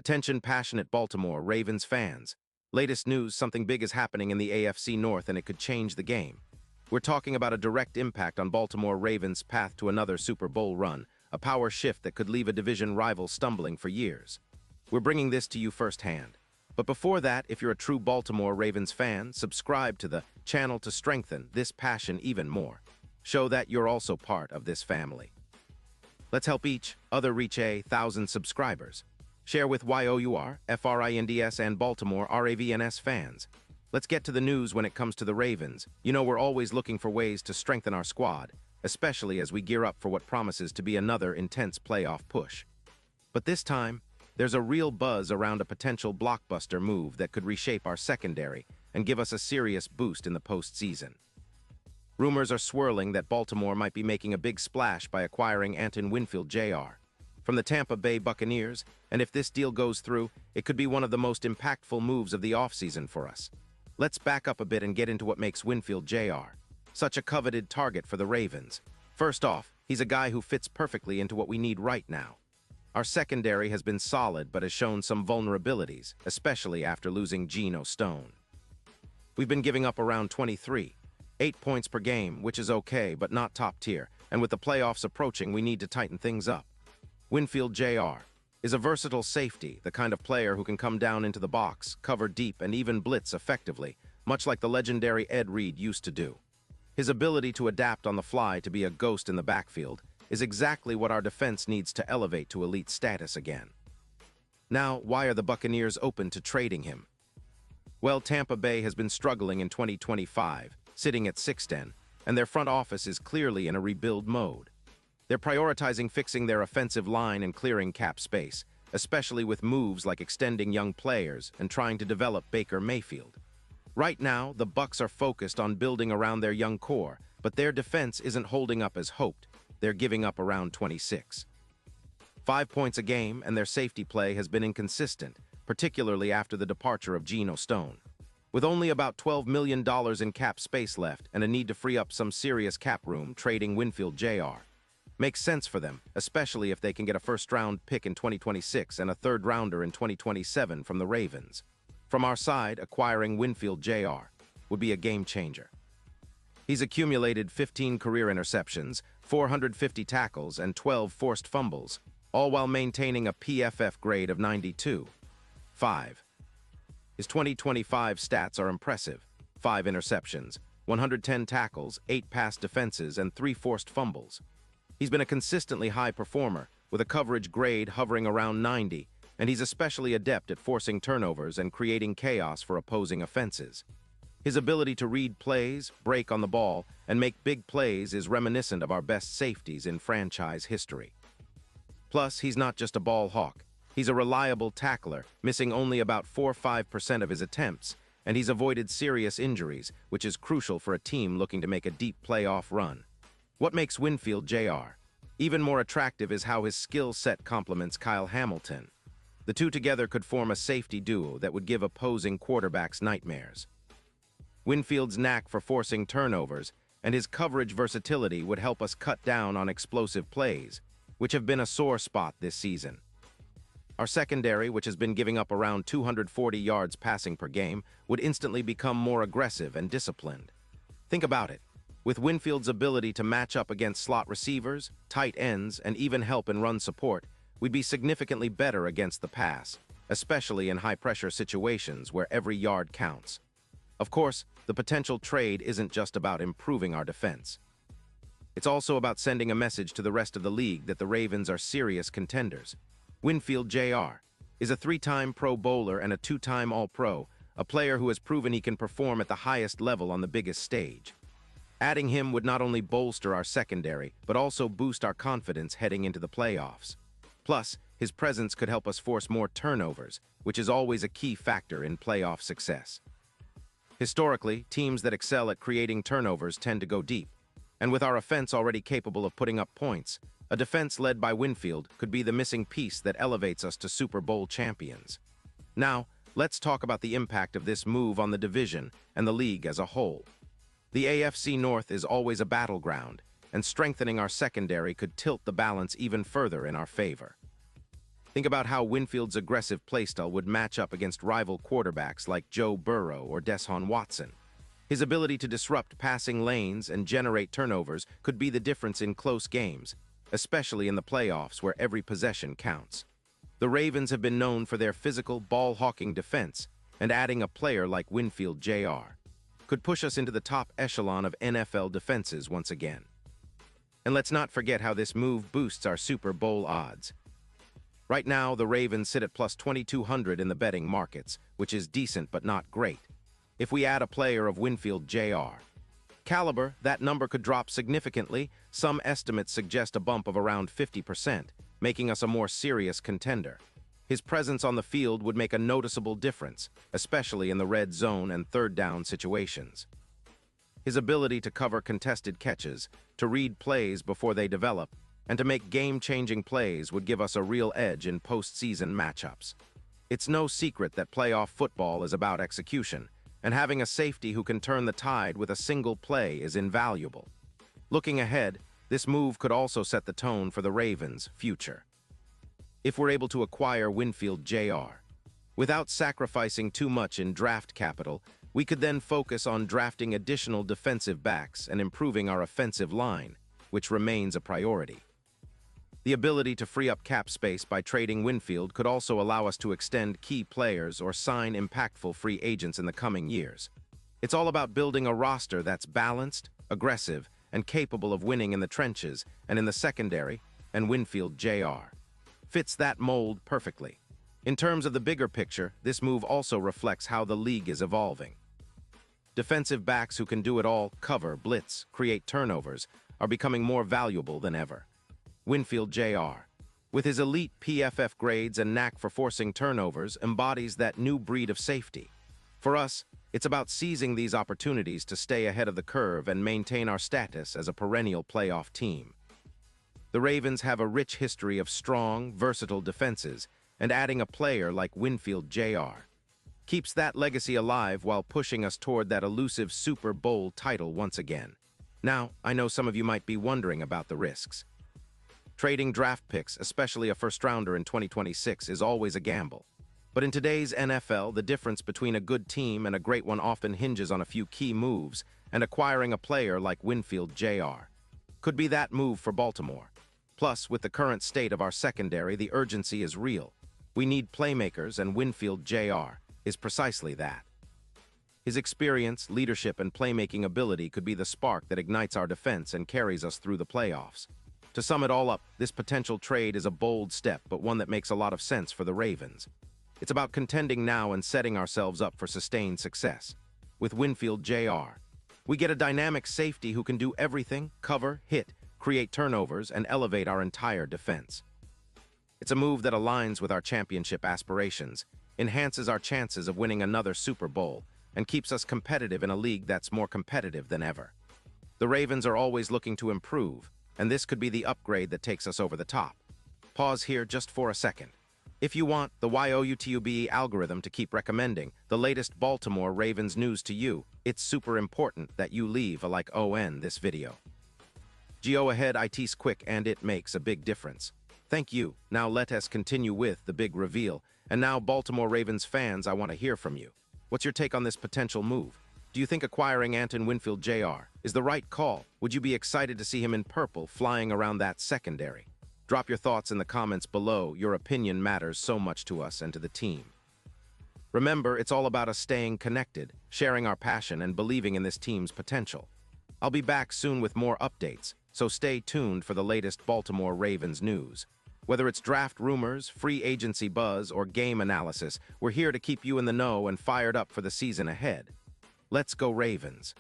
Attention passionate Baltimore Ravens fans. Latest news, something big is happening in the AFC North and it could change the game. We're talking about a direct impact on Baltimore Ravens' path to another Super Bowl run, a power shift that could leave a division rival stumbling for years. We're bringing this to you firsthand. But before that, if you're a true Baltimore Ravens fan, subscribe to the channel to strengthen this passion even more. Show that you're also part of this family. Let's help each other reach 1,000 subscribers. Share with YOUR, FRINDS, and Baltimore RAVENS fans. Let's get to the news when it comes to the Ravens. You know, we're always looking for ways to strengthen our squad, especially as we gear up for what promises to be another intense playoff push. But this time, there's a real buzz around a potential blockbuster move that could reshape our secondary and give us a serious boost in the postseason. Rumors are swirling that Baltimore might be making a big splash by acquiring Antoine Winfield Jr. from the Tampa Bay Buccaneers, and if this deal goes through, it could be one of the most impactful moves of the offseason for us. Let's back up a bit and get into what makes Winfield Jr. such a coveted target for the Ravens. First off, he's a guy who fits perfectly into what we need right now. Our secondary has been solid but has shown some vulnerabilities, especially after losing Geno Stone. We've been giving up around 8 points per game, which is okay, but not top tier, and with the playoffs approaching, we need to tighten things up. Winfield Jr. is a versatile safety, the kind of player who can come down into the box, cover deep, and even blitz effectively, much like the legendary Ed Reed used to do. His ability to adapt on the fly to be a ghost in the backfield is exactly what our defense needs to elevate to elite status again. Now, why are the Buccaneers open to trading him? Well, Tampa Bay has been struggling in 2025, sitting at 6-10, and their front office is clearly in a rebuild mode. They're prioritizing fixing their offensive line and clearing cap space, especially with moves like extending young players and trying to develop Baker Mayfield. Right now, the Bucs are focused on building around their young core, but their defense isn't holding up as hoped. They're giving up around 26. 5 points a game, and their safety play has been inconsistent, particularly after the departure of Geno Stone. With only about $12 million in cap space left and a need to free up some serious cap room, trading Winfield Jr. makes sense for them, especially if they can get a first-round pick in 2026 and a third-rounder in 2027 from the Ravens. From our side, acquiring Winfield Jr. would be a game-changer. He's accumulated 15 career interceptions, 450 tackles, and 12 forced fumbles, all while maintaining a PFF grade of 92.5. His 2025 stats are impressive: 5 interceptions, 110 tackles, 8 pass defenses, and 3 forced fumbles. He's been a consistently high performer, with a coverage grade hovering around 90, and he's especially adept at forcing turnovers and creating chaos for opposing offenses. His ability to read plays, break on the ball, and make big plays is reminiscent of our best safeties in franchise history. Plus, he's not just a ball hawk. He's a reliable tackler, missing only about 4–5% of his attempts, and he's avoided serious injuries, which is crucial for a team looking to make a deep playoff run. What makes Winfield Jr. even more attractive is how his skill set complements Kyle Hamilton. The two together could form a safety duo that would give opposing quarterbacks nightmares. Winfield's knack for forcing turnovers and his coverage versatility would help us cut down on explosive plays, which have been a sore spot this season. Our secondary, which has been giving up around 240 yards passing per game, would instantly become more aggressive and disciplined. Think about it. With Winfield's ability to match up against slot receivers, tight ends, and even help in run support, we'd be significantly better against the pass, especially in high-pressure situations where every yard counts. Of course, the potential trade isn't just about improving our defense. It's also about sending a message to the rest of the league that the Ravens are serious contenders. Winfield Jr. is a 3-time Pro Bowler and a 2-time All-Pro, a player who has proven he can perform at the highest level on the biggest stage. Adding him would not only bolster our secondary, but also boost our confidence heading into the playoffs. Plus, his presence could help us force more turnovers, which is always a key factor in playoff success. Historically, teams that excel at creating turnovers tend to go deep, and with our offense already capable of putting up points, a defense led by Winfield could be the missing piece that elevates us to Super Bowl champions. Now, let's talk about the impact of this move on the division and the league as a whole. The AFC North is always a battleground, and strengthening our secondary could tilt the balance even further in our favor. Think about how Winfield's aggressive playstyle would match up against rival quarterbacks like Joe Burrow or Deshaun Watson. His ability to disrupt passing lanes and generate turnovers could be the difference in close games, especially in the playoffs where every possession counts. The Ravens have been known for their physical, ball-hawking defense, and adding a player like Winfield Jr. could push us into the top echelon of NFL defenses once again. And let's not forget how this move boosts our Super Bowl odds. Right now, the Ravens sit at plus 2,200 in the betting markets, which is decent but not great. If we add a player of Winfield Jr. caliber, that number could drop significantly. Some estimates suggest a bump of around 50%, making us a more serious contender. His presence on the field would make a noticeable difference, especially in the red zone and third down situations. His ability to cover contested catches, to read plays before they develop, and to make game-changing plays would give us a real edge in postseason matchups. It's no secret that playoff football is about execution, and having a safety who can turn the tide with a single play is invaluable. Looking ahead, this move could also set the tone for the Ravens' future. If we're able to acquire Winfield Jr. without sacrificing too much in draft capital, we could then focus on drafting additional defensive backs and improving our offensive line, which remains a priority. The ability to free up cap space by trading Winfield could also allow us to extend key players or sign impactful free agents in the coming years. It's all about building a roster that's balanced, aggressive, and capable of winning in the trenches and in the secondary, and Winfield Jr. fits that mold perfectly. In terms of the bigger picture, this move also reflects how the league is evolving. Defensive backs who can do it all, cover, blitz, create turnovers, are becoming more valuable than ever. Winfield Jr., with his elite PFF grades and knack for forcing turnovers, embodies that new breed of safety. For us, it's about seizing these opportunities to stay ahead of the curve and maintain our status as a perennial playoff team. The Ravens have a rich history of strong, versatile defenses, and adding a player like Winfield Jr. keeps that legacy alive while pushing us toward that elusive Super Bowl title once again. Now, I know some of you might be wondering about the risks. Trading draft picks, especially a first-rounder in 2026, is always a gamble. But in today's NFL, the difference between a good team and a great one often hinges on a few key moves, and acquiring a player like Winfield Jr. could be that move for Baltimore. Plus, with the current state of our secondary, the urgency is real. We need playmakers, and Winfield Jr. is precisely that. His experience, leadership, and playmaking ability could be the spark that ignites our defense and carries us through the playoffs. To sum it all up, this potential trade is a bold step, but one that makes a lot of sense for the Ravens. It's about contending now and setting ourselves up for sustained success. With Winfield Jr., we get a dynamic safety who can do everything: cover, hit, create turnovers, and elevate our entire defense. It's a move that aligns with our championship aspirations, enhances our chances of winning another Super Bowl, and keeps us competitive in a league that's more competitive than ever. The Ravens are always looking to improve, and this could be the upgrade that takes us over the top. Pause here just for a second. If you want the YouTube algorithm to keep recommending the latest Baltimore Ravens news to you, it's super important that you leave a like on this video. Go ahead, it's quick and it makes a big difference. Thank you. Now let us continue with the big reveal. And now, Baltimore Ravens fans, I want to hear from you. What's your take on this potential move? Do you think acquiring Anton Winfield Jr. is the right call? Would you be excited to see him in purple flying around that secondary? Drop your thoughts in the comments below. Your opinion matters so much to us and to the team. Remember, it's all about us staying connected, sharing our passion, and believing in this team's potential. I'll be back soon with more updates, so stay tuned for the latest Baltimore Ravens news. Whether it's draft rumors, free agency buzz, or game analysis, we're here to keep you in the know and fired up for the season ahead. Let's go Ravens!